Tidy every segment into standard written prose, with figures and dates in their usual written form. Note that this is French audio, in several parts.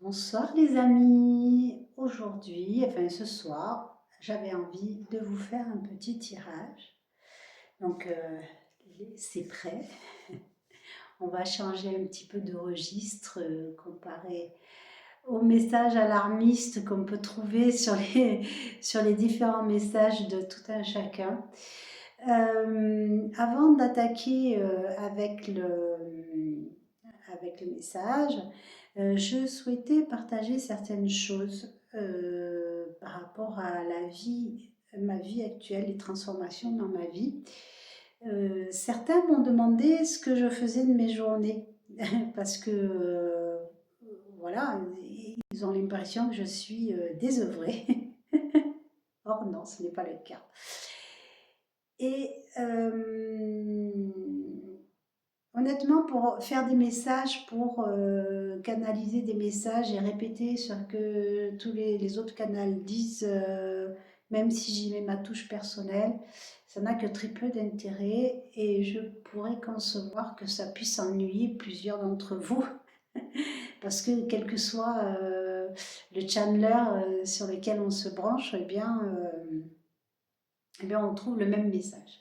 Bonsoir les amis. Aujourd'hui, enfin ce soir, j'avais envie de vous faire un petit tirage. Donc c'est prêt. On va changer un petit peu de registre comparé aux messages alarmistes qu'on peut trouver sur sur les différents messages de tout un chacun. Avant d'attaquer avec le message, je souhaitais partager certaines choses par rapport à ma vie actuelle, les transformations dans ma vie. Certains m'ont demandé ce que je faisais de mes journées, parce que voilà, ils ont l'impression que je suis désœuvrée. Or non, ce n'est pas le cas. Et honnêtement, pour faire des messages, pour canaliser des messages et répéter ce que tous les autres canaux disent, même si j'y mets ma touche personnelle, ça n'a que très peu d'intérêt et je pourrais concevoir que ça puisse ennuyer plusieurs d'entre vous. Parce que quel que soit le channeler sur lequel on se branche, eh bien on trouve le même message.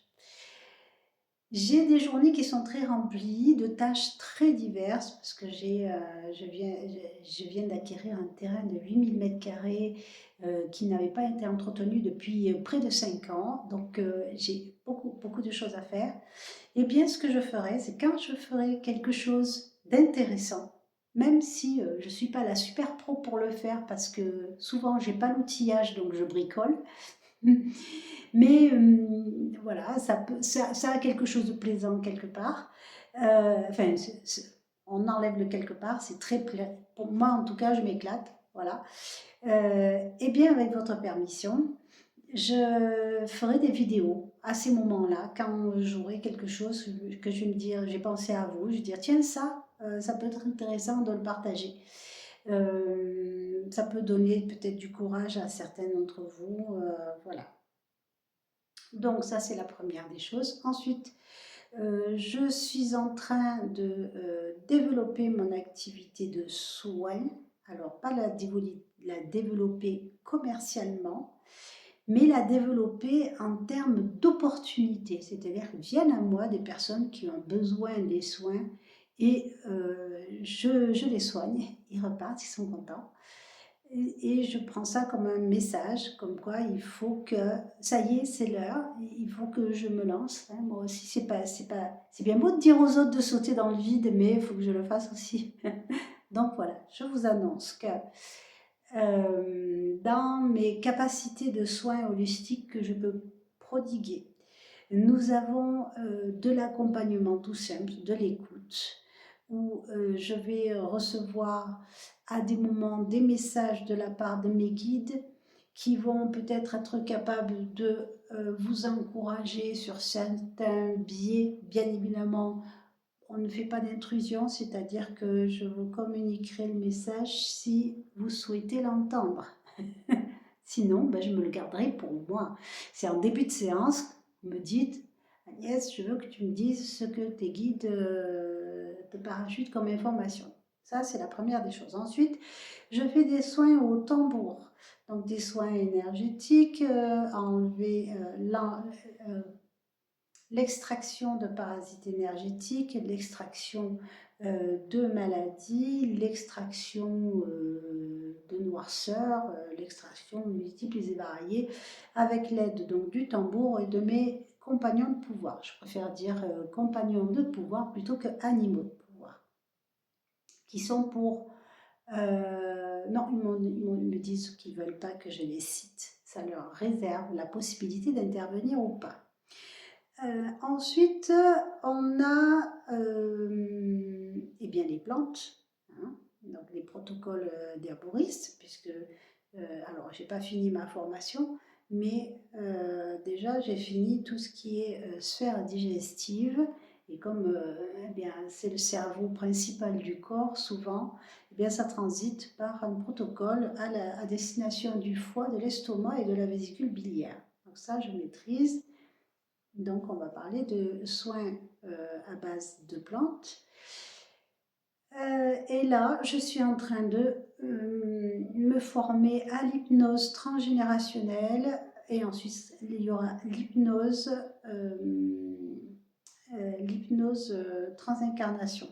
J'ai des journées qui sont très remplies de tâches très diverses parce que je viens d'acquérir un terrain de 8 000 m² qui n'avait pas été entretenu depuis près de 5 ans. Donc j'ai beaucoup de choses à faire. Et bien ce que je ferai, c'est quand je ferai quelque chose d'intéressant, même si je ne suis pas la super pro pour le faire parce que souvent j'ai pas l'outillage donc je bricole. Mais voilà, ça a quelque chose de plaisant quelque part. Enfin, on enlève le quelque part, c'est très plaisant. Pour moi, en tout cas, je m'éclate. Voilà. Et bien, avec votre permission, je ferai des vidéos à ces moments-là, quand j'aurai quelque chose que je vais me dire, j'ai pensé à vous, je vais dire, tiens, ça peut être intéressant de le partager. Ça peut donner peut-être du courage à certains d'entre vous. Voilà. Donc ça, c'est la première des choses. Ensuite, je suis en train de développer mon activité de soins. Alors, pas la développer commercialement, mais la développer en termes d'opportunités. C'est-à-dire que viennent à moi des personnes qui ont besoin des soins et je les soigne. Ils repartent, ils sont contents. Et je prends ça comme un message, comme quoi il faut que, ça y est, c'est l'heure, il faut que je me lance. Hein. Moi aussi, c'est bien beau de dire aux autres de sauter dans le vide, mais il faut que je le fasse aussi. Donc voilà, je vous annonce que dans mes capacités de soins holistiques que je peux prodiguer, nous avons de l'accompagnement tout simple, de l'écoute, où je vais recevoir à des moments des messages de la part de mes guides qui vont peut-être être capables de vous encourager sur certains biais. Bien évidemment, on ne fait pas d'intrusion, c'est-à-dire que je vous communiquerai le message si vous souhaitez l'entendre. Sinon, ben, je me le garderai pour moi. C'est en début de séance, vous me dites, Agnès, je veux que tu me dises ce que tes guides te parachutent comme information. Ça, c'est la première des choses. Ensuite, je fais des soins au tambour. Donc, des soins énergétiques, enlever l'extraction de parasites énergétiques, l'extraction de maladies, l'extraction de noirceur, l'extraction multiples et variées, avec l'aide donc du tambour et de mes compagnons de pouvoir. Je préfère dire compagnons de pouvoir plutôt que animaux de pouvoir, qui sont pour... non, ils me disent qu'ils ne veulent pas que je les cite. Ça leur réserve la possibilité d'intervenir ou pas. Ensuite, on a eh bien, les plantes, hein, donc les protocoles d'herboristes, puisque, alors, j'ai pas fini ma formation, mais déjà, j'ai fini tout ce qui est sphère digestive, et comme eh bien, c'est le cerveau principal du corps, souvent, eh bien, ça transite par un protocole à destination du foie, de l'estomac et de la vésicule biliaire. Donc ça, je maîtrise. Donc, on va parler de soins à base de plantes. Et là, je suis en train de me former à l'hypnose transgénérationnelle et ensuite il y aura l'hypnose transincarnation.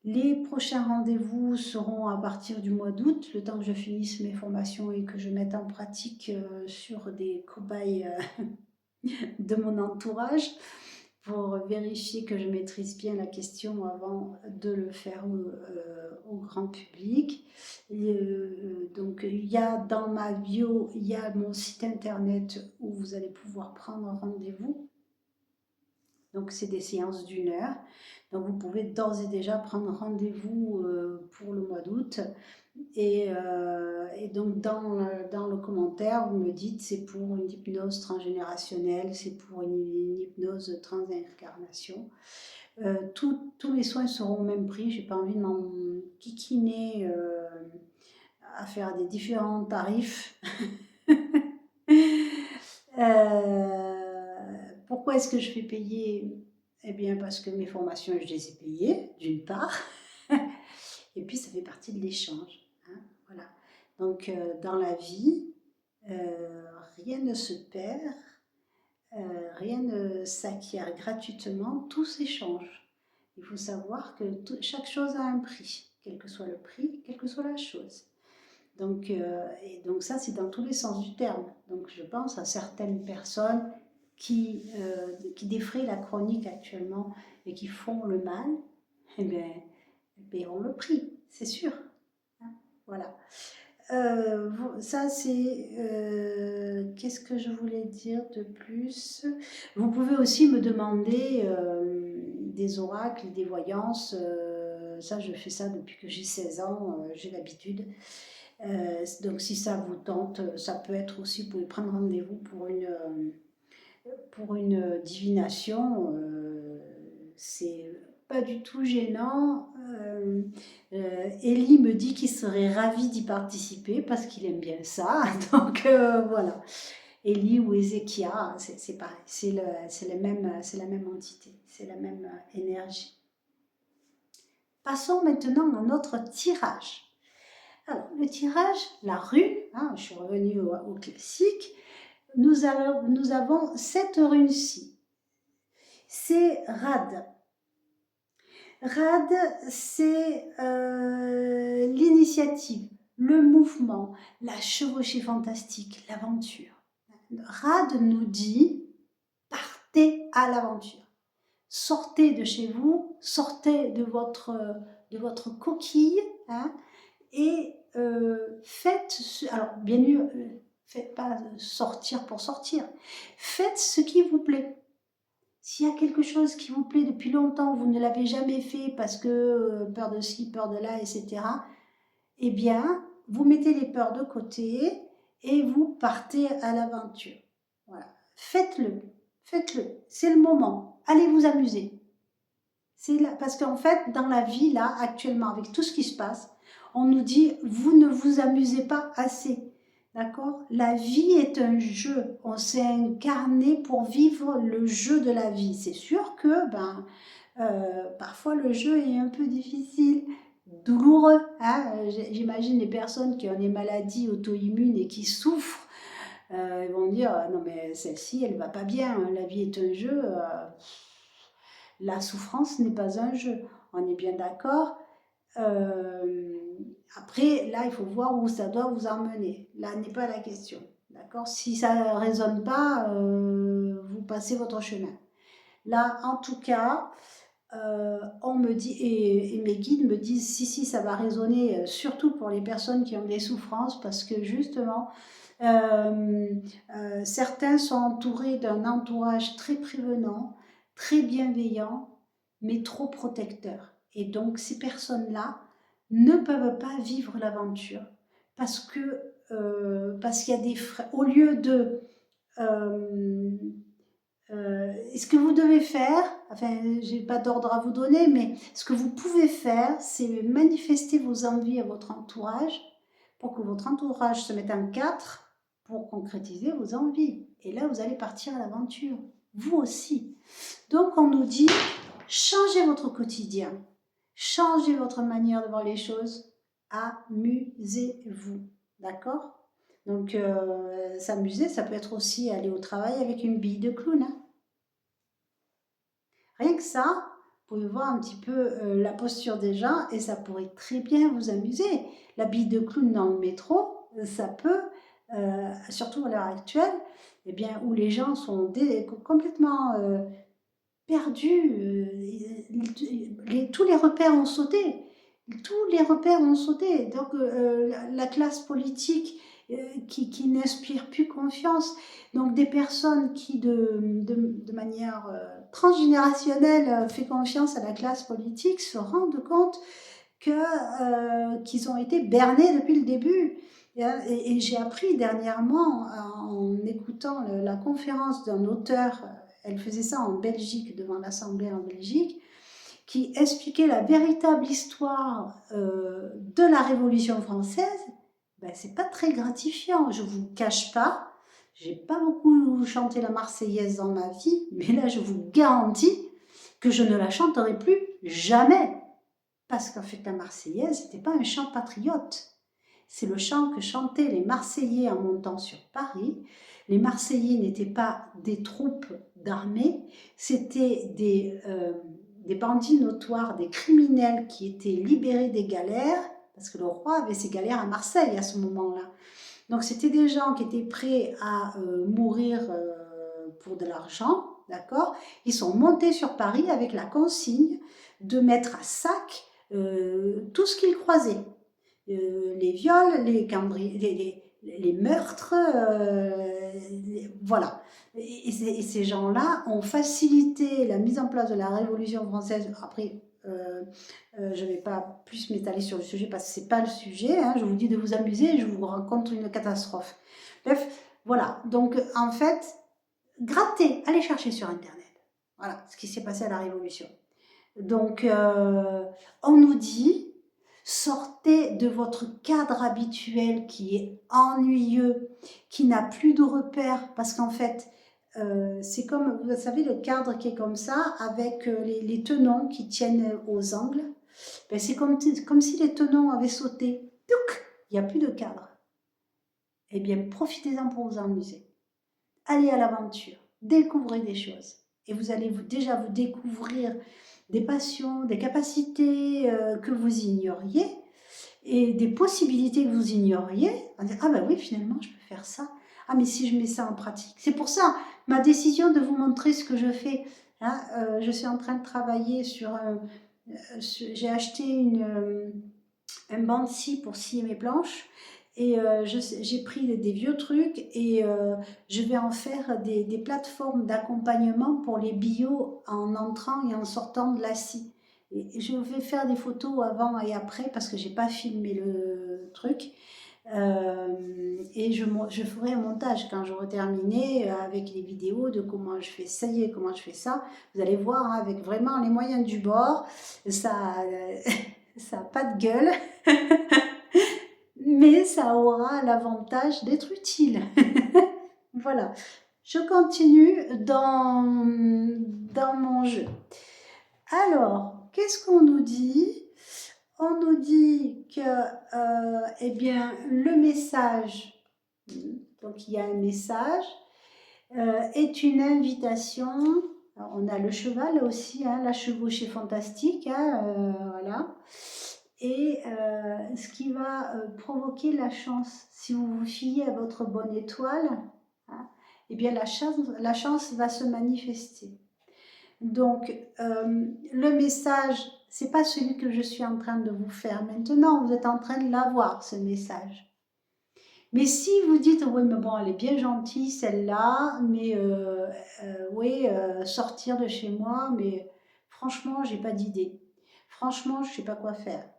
Les prochains rendez-vous seront à partir du mois d'août, le temps que je finisse mes formations et que je mette en pratique sur des cobayes de mon entourage pour vérifier que je maîtrise bien la question avant de le faire au grand public. Donc il y a dans ma bio, il y a mon site internet où vous allez pouvoir prendre rendez-vous. Donc c'est des séances d'1 heure. Donc vous pouvez d'ores et déjà prendre rendez-vous pour le mois d'août. Et donc dans le commentaire, vous me dites c'est pour une hypnose transgénérationnelle, c'est pour une hypnose transincarnation. Tous mes soins seront au même prix, j'ai pas envie de m'en kikiner à faire des différents tarifs. Pourquoi est-ce que je fais payer? Eh bien parce que mes formations, je les ai payées, d'une part, et puis ça fait partie de l'échange. Hein, voilà. Donc dans la vie, rien ne se perd, rien ne s'acquiert gratuitement, tout s'échange. Il faut savoir que chaque chose a un prix, quel que soit le prix, quelle que soit la chose. Donc, et donc ça, c'est dans tous les sens du terme. Donc je pense à certaines personnes qui défraient la chronique actuellement et qui font le mal, eh bien, elles paieront le prix, c'est sûr. Hein, voilà. Ça, c'est... qu'est-ce que je voulais dire de plus? Vous pouvez aussi me demander des oracles, des voyances. Ça, je fais ça depuis que j'ai 16 ans, j'ai l'habitude. Donc si ça vous tente, ça peut être aussi, vous pouvez prendre rendez-vous pour une divination. C'est pas du tout gênant. Ellie me dit qu'il serait ravi d'y participer parce qu'il aime bien ça. Donc voilà. Ellie ou Ezekia, c'est pareil, c'est la même entité, c'est la même énergie. Passons maintenant à notre tirage. Alors, le tirage, la rune, hein, je suis revenue au classique, nous avons cette rune-ci. C'est Rad. Rad, c'est l'initiative, le mouvement, la chevauchée fantastique, l'aventure. Rad nous dit, partez à l'aventure. Sortez de chez vous, sortez de votre coquille, hein, et faites, alors bien sûr, faites pas sortir pour sortir, faites ce qui vous plaît. S'il y a quelque chose qui vous plaît depuis longtemps, vous ne l'avez jamais fait parce que peur de ci, peur de là, etc., eh bien, vous mettez les peurs de côté et vous partez à l'aventure. Voilà. Faites-le, faites-le, c'est le moment, allez vous amuser. Parce qu'en fait, dans la vie, là, actuellement, avec tout ce qui se passe, on nous dit, vous ne vous amusez pas assez. D'accord? La vie est un jeu. On s'est incarné pour vivre le jeu de la vie. C'est sûr que parfois le jeu est un peu difficile, douloureux. Hein? J'imagine les personnes qui ont des maladies auto-immunes et qui souffrent. Ils vont dire, non mais celle-ci, elle va pas bien. Hein. La vie est un jeu. La souffrance n'est pas un jeu. On est bien d'accord. Après, là, il faut voir où ça doit vous emmener. Là n'est pas la question. D'accord? Si ça ne résonne pas, vous passez votre chemin. Là, en tout cas, on me dit, et mes guides me disent, si, ça va résonner, surtout pour les personnes qui ont des souffrances, parce que justement, certains sont entourés d'un entourage très prévenant, très bienveillant, mais trop protecteur. Et donc, ces personnes-là ne peuvent pas vivre l'aventure parce qu'il y a des frais. Au lieu de... ce que vous devez faire, enfin, j'ai pas d'ordre à vous donner, mais ce que vous pouvez faire, c'est manifester vos envies à votre entourage pour que votre entourage se mette en quatre pour concrétiser vos envies. Et là, vous allez partir à l'aventure, vous aussi. Donc, on nous dit, changez votre quotidien. Changez votre manière de voir les choses. Amusez-vous. D'accord? Donc, s'amuser, ça peut être aussi aller au travail avec une bille de clown, hein. Rien que ça, vous pouvez voir un petit peu la posture des gens et ça pourrait très bien vous amuser. La bille de clown dans le métro, ça peut, surtout à l'heure actuelle, eh bien, où les gens sont complètement perdus, tous les repères ont sauté. Tous les repères ont sauté. Donc la classe politique qui n'inspire plus confiance. Donc des personnes qui de manière transgénérationnelle fait confiance à la classe politique se rendent compte qu'ils ont été bernés depuis le début. Et j'ai appris dernièrement en écoutant la conférence d'un auteur, elle faisait ça en Belgique, devant l'Assemblée en Belgique, qui expliquait la véritable histoire de la Révolution française. Ben, c'est pas très gratifiant, je vous cache pas. J'ai pas beaucoup chanté la Marseillaise dans ma vie, mais là je vous garantis que je ne la chanterai plus jamais. Parce qu'en fait la Marseillaise n'était pas un chant patriote. C'est le chant que chantaient les Marseillais en montant sur Paris. Les Marseillais n'étaient pas des troupes d'armée, c'était des bandits notoires, des criminels qui étaient libérés des galères, parce que le roi avait ses galères à Marseille à ce moment-là. Donc c'était des gens qui étaient prêts à mourir pour de l'argent, d'accord? Ils sont montés sur Paris avec la consigne de mettre à sac tout ce qu'ils croisaient. Les viols, les meurtres, voilà. Et ces gens-là ont facilité la mise en place de la Révolution française. Après, je ne vais pas plus m'étaler sur le sujet parce que ce n'est pas le sujet, hein. Je vous dis de vous amuser et je vous raconte une catastrophe. Bref, voilà. Donc, en fait, grattez, allez chercher sur Internet. Voilà ce qui s'est passé à la Révolution. Donc, on nous dit, sortez de votre cadre habituel qui est ennuyeux, qui n'a plus de repères, parce qu'en fait, c'est comme, vous savez, le cadre qui est comme ça, avec les tenons qui tiennent aux angles. Ben, c'est comme si les tenons avaient sauté. Il n'y a plus de cadre. Eh bien, profitez-en pour vous amuser. Allez à l'aventure, découvrez des choses. Et vous allez déjà vous découvrir des passions, des capacités que vous ignoriez et des possibilités que vous ignoriez. On dire, ah ben oui, finalement, je peux faire ça. Ah, mais si je mets ça en pratique. C'est pour ça, ma décision de vous montrer ce que je fais. Hein, je suis en train de travailler sur... j'ai acheté un banc de scie pour scier mes planches. Et j'ai pris des vieux trucs et je vais en faire des plateformes d'accompagnement pour les bio en entrant et en sortant de la scie. Et je vais faire des photos avant et après parce que j'ai pas filmé le truc. Et je ferai un montage quand j'aurai terminé avec les vidéos de comment je fais ça et comment je fais ça. Vous allez voir, hein, avec vraiment les moyens du bord, ça ça n'a pas de gueule, mais ça aura l'avantage d'être utile. Voilà, je continue dans mon jeu. Alors, qu'est-ce qu'on nous dit? On nous dit que eh bien, le message, donc il y a un message, est une invitation. Alors, on a le cheval aussi, hein, la chevauchée fantastique, hein, voilà. Et ce qui va provoquer la chance, si vous vous fiez à votre bonne étoile, hein, eh bien la chance va se manifester. Donc, le message, c'est pas celui que je suis en train de vous faire maintenant, vous êtes en train de l'avoir, ce message. Mais si vous dites, oui, mais bon, elle est bien gentille, celle-là, mais oui, sortir de chez moi, mais franchement, j'ai pas d'idée. Franchement, je sais pas quoi faire.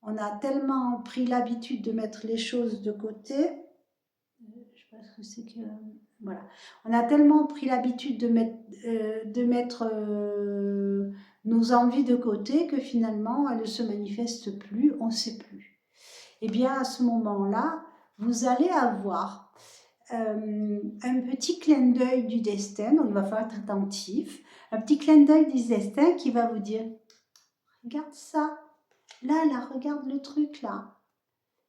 On a tellement pris l'habitude de mettre les choses de côté. Je sais pas ce que c'est que... Voilà. On a tellement pris l'habitude de mettre nos envies de côté que finalement, elles ne se manifestent plus, on ne sait plus. Et bien, à ce moment-là, vous allez avoir un petit clin d'œil du destin, donc il va falloir être attentif, un petit clin d'œil du destin qui va vous dire regarde ça. Là, regarde le truc là.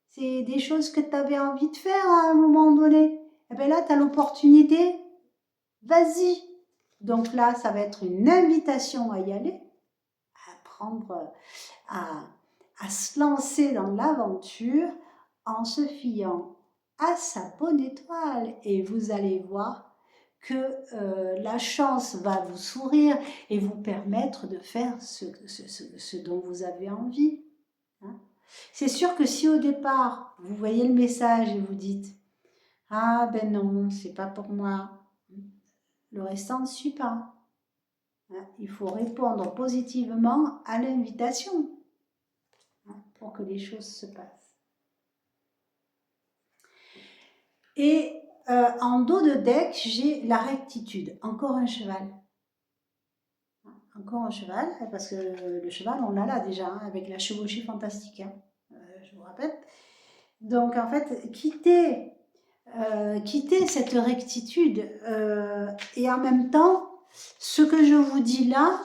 C'est des choses que tu avais envie de faire à un moment donné. Et bien là, tu as l'opportunité. Vas-y. Donc là, ça va être une invitation à y aller, à prendre, à, à se lancer dans l'aventure en se fiant à sa bonne étoile. Et vous allez voir que la chance va vous sourire et vous permettre de faire ce dont vous avez envie. Hein. C'est sûr que si au départ, vous voyez le message et vous dites « Ah ben non, c'est pas pour moi », le restant ne suit pas. Hein. Il faut répondre positivement à l'invitation, hein, pour que les choses se passent. Et en dos de deck, j'ai la rectitude, encore un cheval. Encore un cheval, parce que le cheval, on l'a là déjà, hein, avec la chevauchée fantastique, hein, je vous rappelle. Donc en fait, quitter cette rectitude et en même temps, ce que je vous dis là,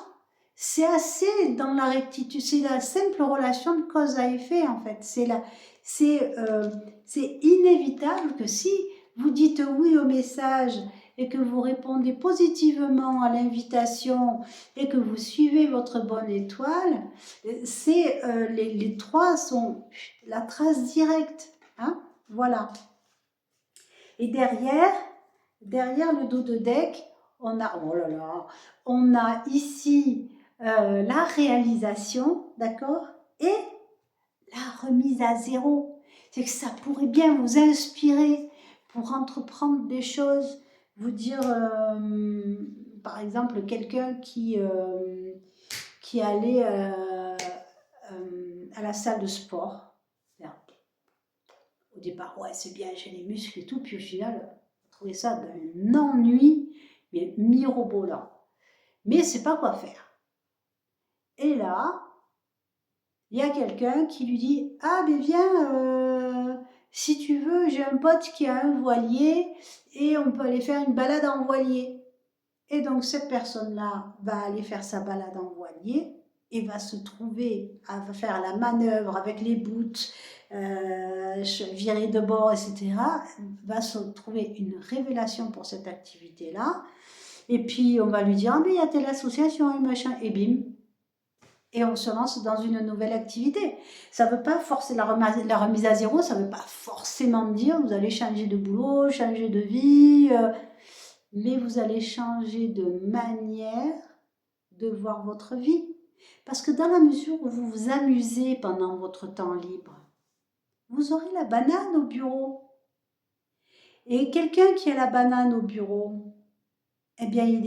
c'est assez dans la rectitude, c'est la simple relation de cause à effet en fait. C'est inévitable que si vous dites oui au message et que vous répondez positivement à l'invitation et que vous suivez votre bonne étoile, c'est les trois sont la trace directe, hein, voilà. Et derrière le dos de deck, on a, oh là là, on a ici la réalisation, d'accord, et la remise à zéro. C'est que ça pourrait bien vous inspirer pour entreprendre des choses, vous dire, par exemple, quelqu'un qui allait à la salle de sport. Au départ, ouais, c'est bien, j'ai les muscles et tout, puis au final, trouver ça d'un ennui, mais mirobolant. Mais c'est pas quoi faire. Et là, il y a quelqu'un qui lui dit « Ah, ben viens, si tu veux, j'ai un pote qui a un voilier et on peut aller faire une balade en voilier. » Et donc cette personne-là va aller faire sa balade en voilier et va se trouver à faire la manœuvre avec les boots, virer de bord, etc. Va se trouver une révélation pour cette activité-là. Et puis on va lui dire « Ah mais il y a telle association et machin » et bim. Et on se lance dans une nouvelle activité. Ça veut pas forcer la remise à zéro, ça veut pas forcément dire vous allez changer de boulot, changer de vie, mais vous allez changer de manière de voir votre vie. Parce que dans la mesure où vous vous amusez pendant votre temps libre, vous aurez la banane au bureau. Et quelqu'un qui a la banane au bureau, eh bien, il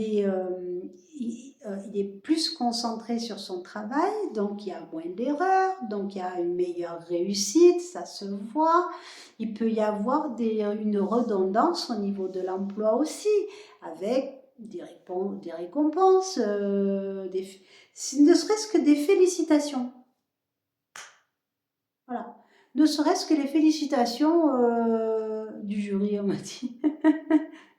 est plus concentré sur son travail, donc il y a moins d'erreurs, donc il y a une meilleure réussite, ça se voit. Il peut y avoir une redondance au niveau de l'emploi aussi, avec des récompenses, ne serait-ce que des félicitations. Voilà. Ne serait-ce que les félicitations du jury, on m'a dit.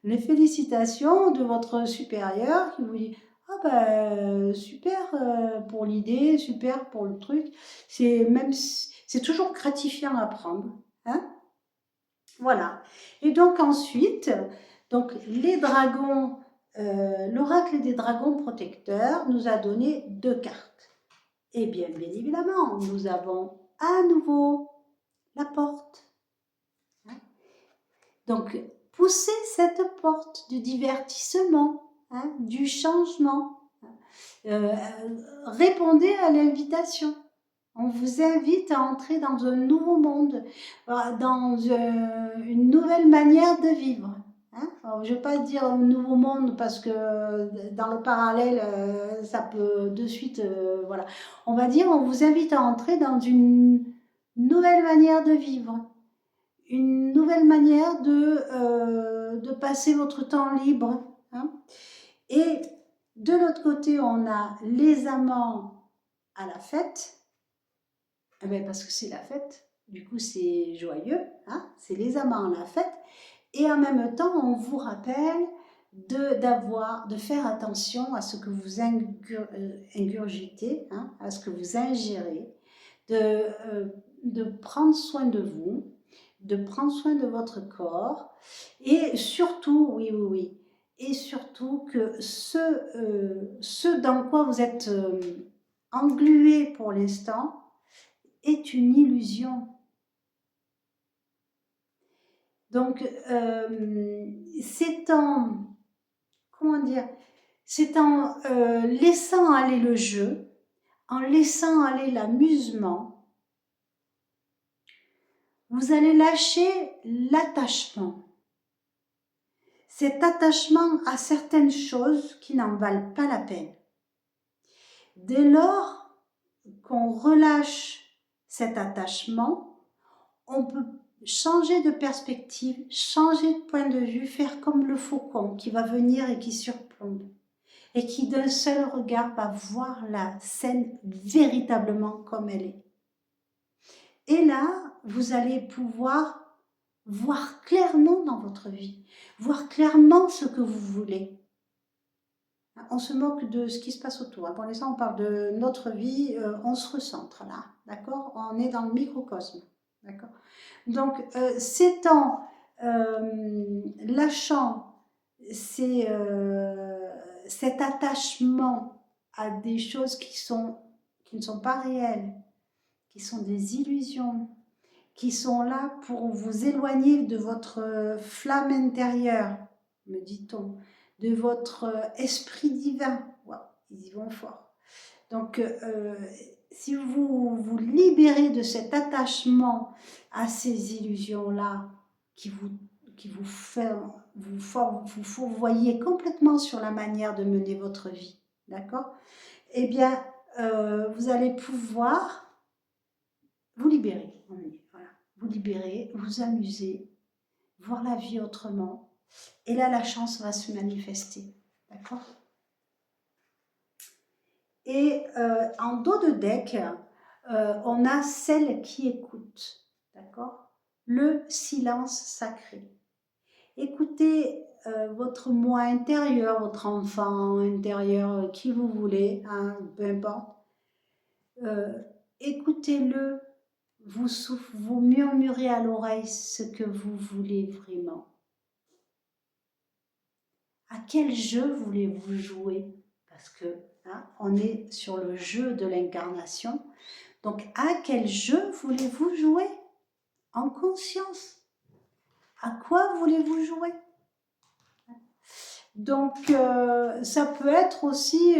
Les félicitations de votre supérieur qui vous dit « Ah ben super pour l'idée, super pour le truc ». C'est toujours gratifiant à prendre. Hein, voilà. Et donc ensuite, donc les dragons, l'oracle des dragons protecteurs nous a donné 2 cartes. Et bien évidemment, nous avons à nouveau la porte. Hein. Donc, poussez cette porte du divertissement, hein, du changement. Répondez à l'invitation. On vous invite à entrer dans un nouveau monde, dans une nouvelle manière de vivre. Hein. Alors, je ne vais pas dire un nouveau monde parce que dans le parallèle, ça peut de suite, voilà. On va dire, on vous invite à entrer dans une nouvelle manière de vivre, une nouvelle manière de passer votre temps libre. Hein. Et de l'autre côté, on a les amants à la fête. Eh bien, parce que c'est la fête, du coup c'est joyeux, hein, c'est les amants à la fête. Et en même temps, on vous rappelle de faire attention à ce que vous ingurgitez, hein, à ce que vous ingérez, de prendre soin de vous, de prendre soin de votre corps, et surtout, oui, oui, oui, et surtout que ce dans quoi vous êtes englué pour l'instant est une illusion. Donc, c'est en, comment dire, c'est en laissant aller le jeu, en laissant aller l'amusement, vous allez lâcher l'attachement. Cet attachement à certaines choses qui n'en valent pas la peine. Dès lors qu'on relâche cet attachement, on peut changer de perspective, changer de point de vue, faire comme le faucon qui va venir et qui surplombe. Et qui d'un seul regard va voir la scène véritablement comme elle est. Et là, vous allez pouvoir voir clairement dans votre vie, voir clairement ce que vous voulez. On se moque de ce qui se passe autour. Pour l'instant, on parle de notre vie, on se recentre là, d'accord? On est dans le microcosme, d'accord? Donc, c'est en lâchant cet attachement à des choses qui ne sont pas réelles, qui sont des illusions, qui sont là pour vous éloigner de votre flamme intérieure, me dit-on, de votre esprit divin. Wow, ils y vont fort. Donc, si vous vous libérez de cet attachement à ces illusions-là, qui vous voyez complètement sur la manière de mener votre vie, d'accord? Eh bien, vous allez pouvoir vous libérer, voilà. Vous libérer, vous amuser, voir la vie autrement, et là, la chance va se manifester, d'accord? Et en dos de deck, on a celle qui écoute, d'accord? Le silence sacré. Écoutez votre moi intérieur, votre enfant intérieur, qui vous voulez, hein, peu importe. Écoutez-le, vous murmurez à l'oreille ce que vous voulez vraiment. À quel jeu voulez-vous jouer? Parce que hein, on est sur le jeu de l'incarnation. Donc, à quel jeu voulez-vous jouer? En conscience. À quoi voulez-vous jouer? Donc, ça peut être aussi...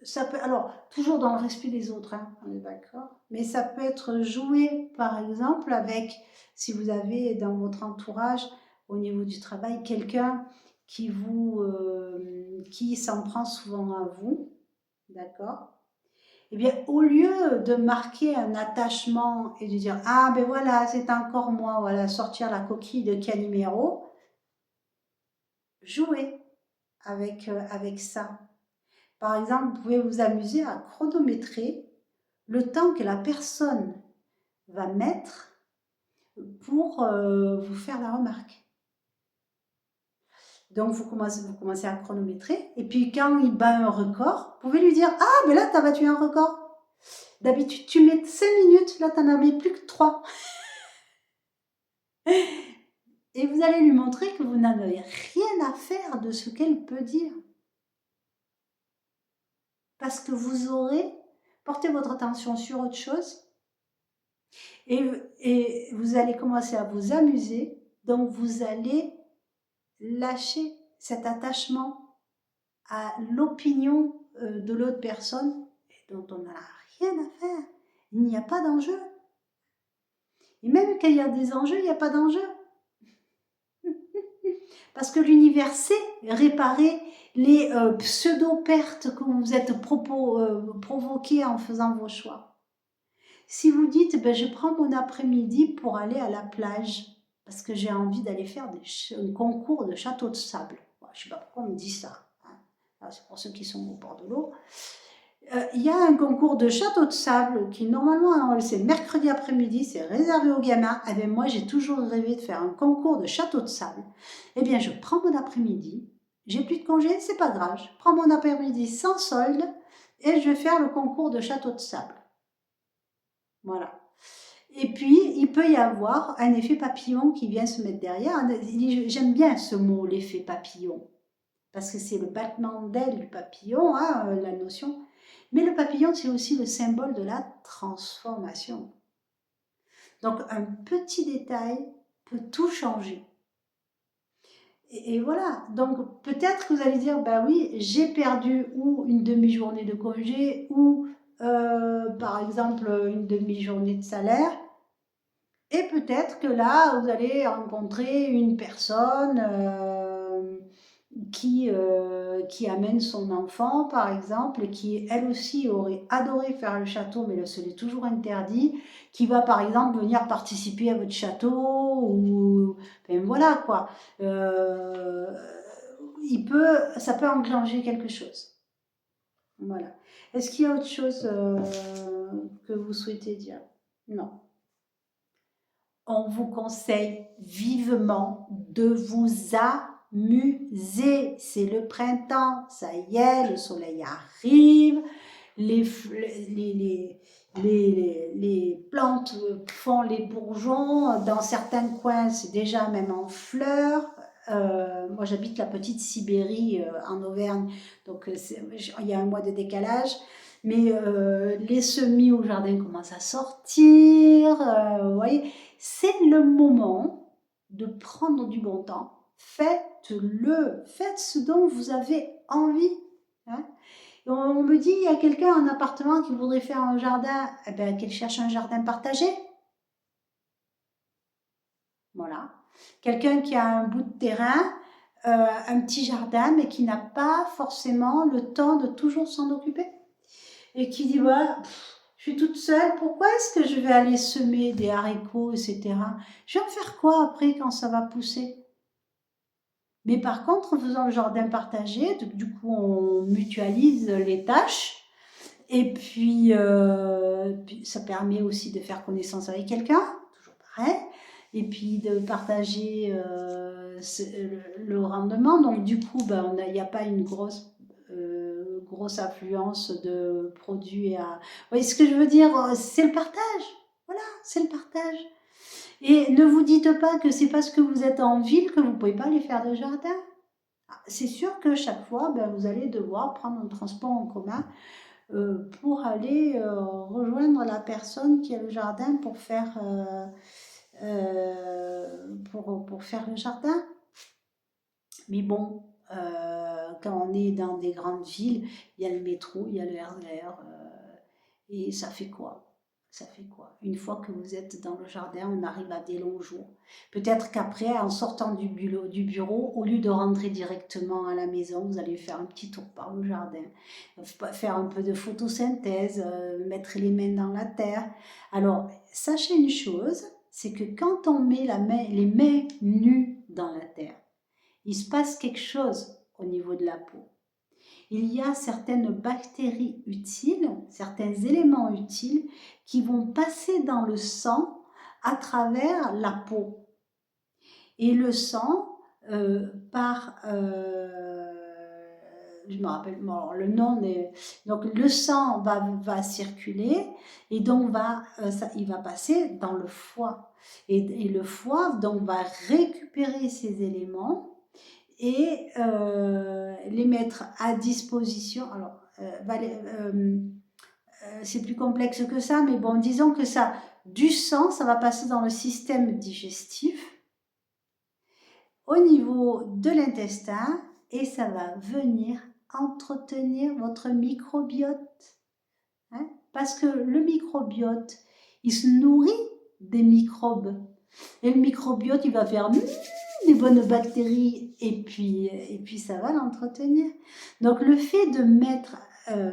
ça peut, alors, toujours dans le respect des autres, hein, on est d'accord, mais ça peut être joué, par exemple, avec, si vous avez dans votre entourage, au niveau du travail, quelqu'un qui s'en prend souvent à vous, d'accord? Eh bien, au lieu de marquer un attachement et de dire « Ah, ben voilà, c'est encore moi, voilà, sortir la coquille de Calimero », jouez avec ça. Par exemple, vous pouvez vous amuser à chronométrer le temps que la personne va mettre pour vous faire la remarque. Donc, vous commencez à chronométrer. Et puis, quand il bat un record, vous pouvez lui dire « Ah, mais là, tu as battu un record. D'habitude, tu mets 5 minutes. Là, tu n'en as mis plus que 3. » Et vous allez lui montrer que vous n'avez rien à faire de ce qu'elle peut dire. Parce que vous aurez porté votre attention sur autre chose et vous allez commencer à vous amuser. Donc, vous allez lâcher cet attachement à l'opinion de l'autre personne dont on n'a rien à faire. Il n'y a pas d'enjeu. Et même quand il y a des enjeux, il n'y a pas d'enjeu. Parce que l'univers sait réparer les pseudo-pertes que vous êtes provoquées en faisant vos choix. Si vous dites, ben, je prends mon après-midi pour aller à la plage, parce que j'ai envie d'aller faire un concours de château de sable. Je ne sais pas pourquoi on me dit ça. Hein. C'est pour ceux qui sont au bord de l'eau. Il y a un concours de château de sable qui normalement c'est le mercredi après-midi, c'est réservé aux gamins. Eh bien moi j'ai toujours rêvé de faire un concours de château de sable. Eh bien je prends mon après-midi, j'ai plus de congé, c'est pas grave, je prends mon après-midi sans solde et je vais faire le concours de château de sable. Voilà. Et puis, il peut y avoir un effet papillon qui vient se mettre derrière. J'aime bien ce mot, l'effet papillon, parce que c'est le battement d'aile du papillon, hein, la notion. Mais le papillon, c'est aussi le symbole de la transformation. Donc, un petit détail peut tout changer. Et voilà, donc peut-être que vous allez dire, bah oui, j'ai perdu ou une demi-journée de congé, ou par exemple une demi-journée de salaire. Et peut-être que là, vous allez rencontrer une personne qui amène son enfant, par exemple, qui elle aussi aurait adoré faire le château, mais se l'est toujours interdit, qui va par exemple venir participer à votre château, ou enfin, voilà quoi. Euh, ça peut enclencher quelque chose. Voilà. Est-ce qu'il y a autre chose que vous souhaitez dire? Non. On vous conseille vivement de vous amuser. C'est le printemps, ça y est, le soleil arrive, les, les plantes font les bourgeons, dans certains coins c'est déjà même en fleurs. Moi j'habite la petite Sibérie en Auvergne, donc il y a un mois de décalage. Mais les semis au jardin commencent à sortir, vous voyez, c'est le moment de prendre du bon temps. Faites-le, faites ce dont vous avez envie. Hein. On me dit, il y a quelqu'un en appartement qui voudrait faire un jardin, eh ben, qu'elle cherche un jardin partagé. Voilà. Quelqu'un qui a un bout de terrain, un petit jardin, mais qui n'a pas forcément le temps de toujours s'en occuper. Et qui dit, bah, je suis toute seule, pourquoi est-ce que je vais aller semer des haricots, etc. Je vais en faire quoi après quand ça va pousser? Mais par contre, en faisant le jardin partagé, du coup, on mutualise les tâches. Et puis, ça permet aussi de faire connaissance avec quelqu'un, toujours pareil. Et puis de partager le rendement. Donc du coup, ben, il n'y a pas une grosse affluence de produits à... Vous voyez ce que je veux dire? C'est le partage. Voilà, c'est le partage. Et ne vous dites pas que c'est parce que vous êtes en ville que vous ne pouvez pas aller faire de jardin. C'est sûr que chaque fois, ben, vous allez devoir prendre un transport en commun pour aller rejoindre la personne qui a le jardin pour faire, pour faire le jardin. Mais bon, quand on est dans des grandes villes, il y a le métro, il y a le RER, et ça fait quoi? Ça fait quoi? Une fois que vous êtes dans le jardin, on arrive à des longs jours. Peut-être qu'après, en sortant du bureau, au lieu de rentrer directement à la maison, vous allez faire un petit tour par le jardin, faire un peu de photosynthèse, mettre les mains dans la terre. Alors, sachez une chose, c'est que quand on met les mains nues dans la terre, il se passe quelque chose au niveau de la peau. Il y a certaines bactéries utiles, certains éléments utiles qui vont passer dans le sang à travers la peau. Et le sang, je me rappelle bon, le nom, donc le sang va circuler et donc il va passer dans le foie. Et le foie donc va récupérer ces éléments et les mettre à disposition. Alors, c'est plus complexe que ça, mais bon, disons que ça, du sang, ça va passer dans le système digestif, au niveau de l'intestin, et ça va venir entretenir votre microbiote. Hein, parce que le microbiote, il se nourrit des microbes. Et le microbiote, il va faire des bonnes bactéries et puis ça va l'entretenir. Donc le fait de mettre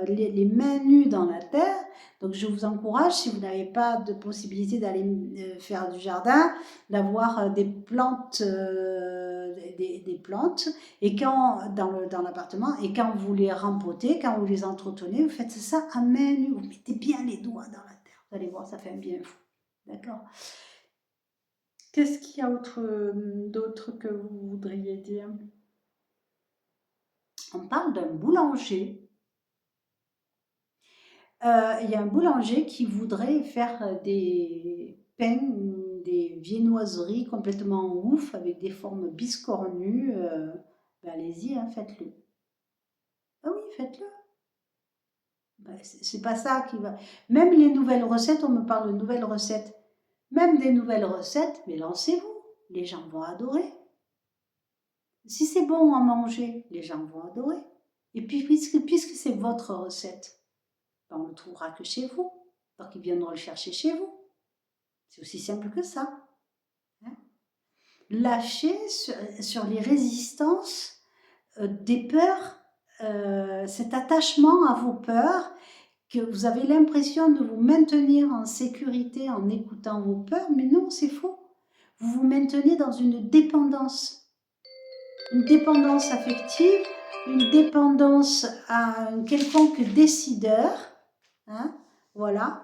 les mains nues dans la terre, Donc je vous encourage, si vous n'avez pas de possibilité d'aller faire du jardin, d'avoir des plantes, des plantes, et quand dans l'appartement, et quand vous les rempotez, quand vous les entretenez, vous faites ça à main nue, vous mettez bien les doigts dans la terre, vous allez voir, ça fait un bien fou. D'accord? Qu'est-ce qu'il y a d'autre que vous voudriez dire? On parle d'un boulanger. Il y a un boulanger qui voudrait faire des pains, des viennoiseries complètement ouf, avec des formes biscornues. Ben allez-y, hein, faites-le. Ah oui, faites-le. Ben, c'est pas ça qui va. Même les nouvelles recettes, on me parle de nouvelles recettes. Même des nouvelles recettes, mais lancez-vous. Les gens vont adorer. Si c'est bon à manger, les gens vont adorer. Et puis, puisque c'est votre recette, ben, on ne le trouvera que chez vous. Donc, ils viendront le chercher chez vous. C'est aussi simple que ça. Hein. Lâchez sur les résistances des peurs, cet attachement à vos peurs, que vous avez l'impression de vous maintenir en sécurité en écoutant vos peurs, mais non, c'est faux. Vous vous maintenez dans une dépendance affective, une dépendance à un quelconque décideur, hein, voilà.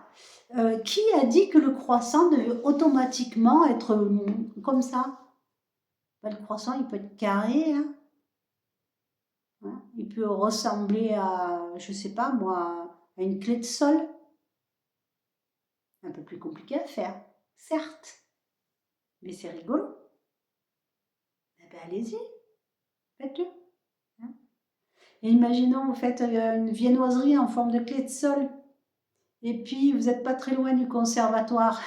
Qui a dit que le croissant devait automatiquement être comme ça? Ben, le croissant, il peut être carré, hein, hein. Il peut ressembler à, je sais pas moi, à une clé de sol. Un peu plus compliqué à faire, certes, mais c'est rigolo. Eh ben, allez-y, faites-le. Hein. Et imaginons, vous faites une viennoiserie en forme de clé de sol, et puis vous n'êtes pas très loin du conservatoire.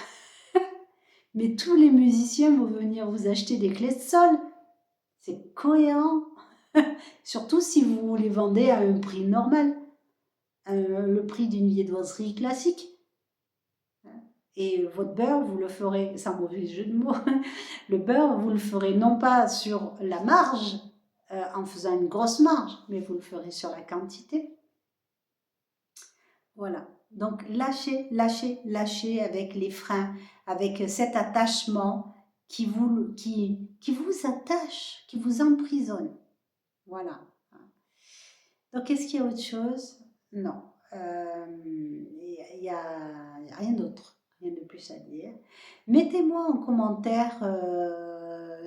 Mais tous les musiciens vont venir vous acheter des clés de sol. C'est cohérent. Surtout si vous les vendez à un prix normal, le prix d'une viennoiserie classique. Et votre beurre, vous le ferez, sans mauvais jeu de mots, le beurre, vous le ferez non pas sur la marge, en faisant une grosse marge, mais vous le ferez sur la quantité. Voilà. Donc lâchez, lâchez, lâchez avec les freins, avec cet attachement qui vous attache, qui vous emprisonne. Voilà. Donc est-ce qu'il y a autre chose? Non. Il n'y a rien d'autre, rien de plus à dire. Mettez-moi en commentaire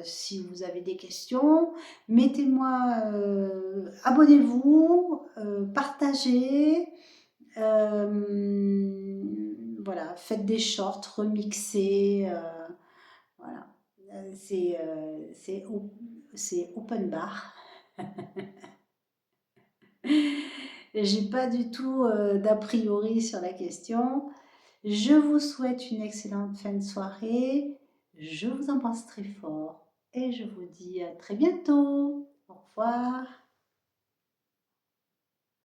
si vous avez des questions. Mettez-moi, abonnez-vous, partagez. Voilà, faites des shorts remixés. Voilà. C'est open bar. J'ai pas du tout d'a priori sur la question. Je vous souhaite une excellente fin de soirée. Je vous embrasse très fort et je vous dis à très bientôt. Au revoir.